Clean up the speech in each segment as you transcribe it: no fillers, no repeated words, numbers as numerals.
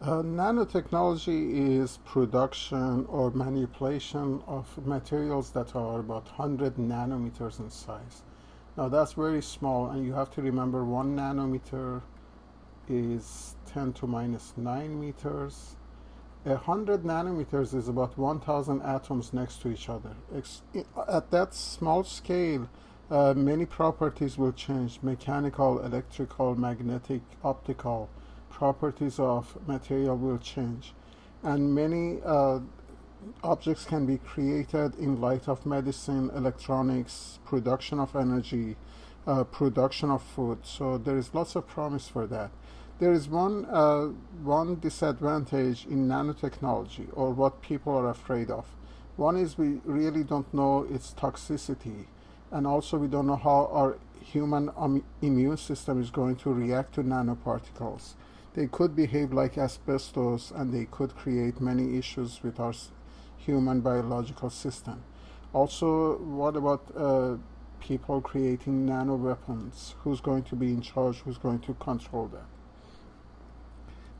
Nanotechnology is production or manipulation of materials that are about 100 nanometers in size. Now that's very small, and you have to remember 1 nanometer is 10 to minus 9 meters. 100 nanometers is about 1,000 atoms next to each other. At that small scale, many properties will change: mechanical, electrical, magnetic, optical properties of material will change, and many objects can be created in light of medicine, electronics, production of energy, production of food. So there is lots of promise for that. There is one disadvantage in nanotechnology, or what people are afraid of. One is we really don't know its toxicity, and also we don't know how our human immune system is going to react to nanoparticles. They could behave like asbestos, and they could create many issues with our human biological system. Also, what about people creating nano weapons? Who's going to be in charge? Who's going to control that?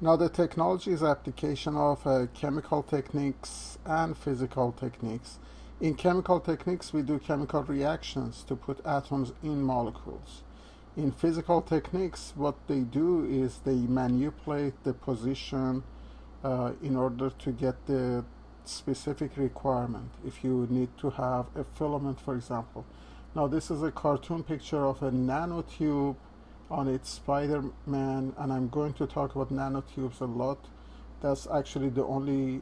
Now, the technology is application of chemical techniques and physical techniques. In chemical techniques, we do chemical reactions to put atoms in molecules. In physical techniques, what they do is they manipulate the position in order to get the specific requirement. If you need to have a filament, for example. Now, this is a cartoon picture of a nanotube on its Spider-Man, and I'm going to talk about nanotubes a lot. That's actually the only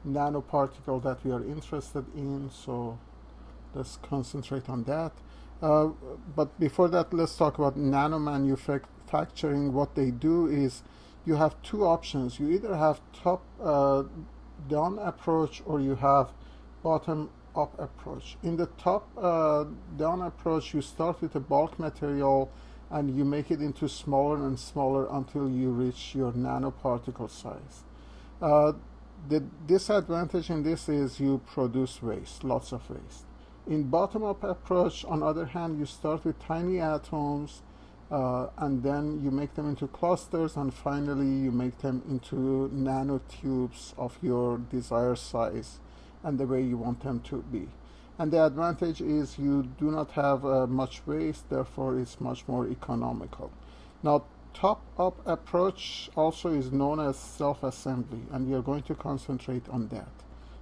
nanoparticle that we are interested in, so let's concentrate on that. But before that, let's talk about nano manufacturing. What they do is you have two options. You either have top-down approach, or you have bottom-up approach. In the top-down approach, you start with a bulk material and you make it into smaller and smaller until you reach your nanoparticle size. The disadvantage in this is you produce waste, lots of waste. In bottom-up approach, on the other hand, you start with tiny atoms and then you make them into clusters, and finally you make them into nanotubes of your desired size and the way you want them to be. And the advantage is you do not have much waste, therefore it's much more economical. Now, top-up approach also is known as self-assembly, and we are going to concentrate on that.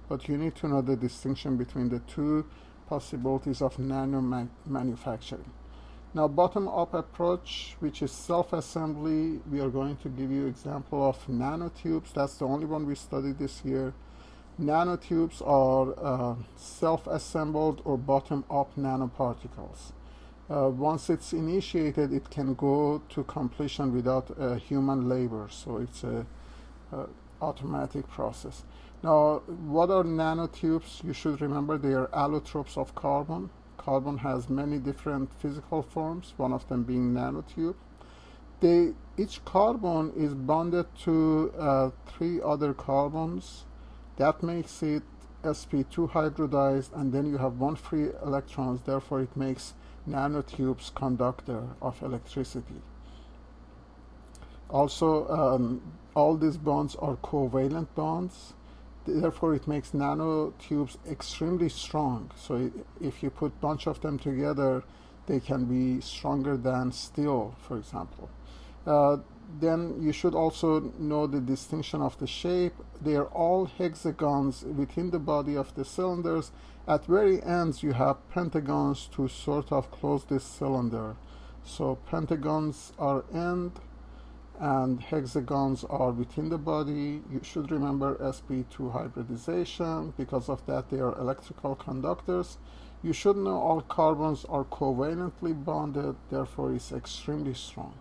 But you need to know the distinction between the two possibilities of nano manufacturing. Now, bottom-up approach, which is self-assembly, we are going to give you example of nanotubes. That's the only one we studied this year. Nanotubes are self-assembled or bottom-up nanoparticles. Once it's initiated, it can go to completion without human labor, so it's a automatic process. Now, what are nanotubes? You should remember they are allotropes of carbon. Carbon has many different physical forms, one of them being nanotube. Each carbon is bonded to 3 other carbons. That makes it sp2 hybridized, and then you have 1 free electrons, therefore it makes nanotubes conductor of electricity. Also, all these bonds are covalent bonds, therefore it makes nanotubes extremely strong. So if you put a bunch of them together, they can be stronger than steel, for example. Then you should also know the distinction of the shape. They are all hexagons within the body of the cylinders. At very ends you have pentagons to sort of close this cylinder. So pentagons are end and hexagons are within the body. You should remember sp2 hybridization. Because of that, they are electrical conductors. You should know all carbons are covalently bonded, therefore it's extremely strong.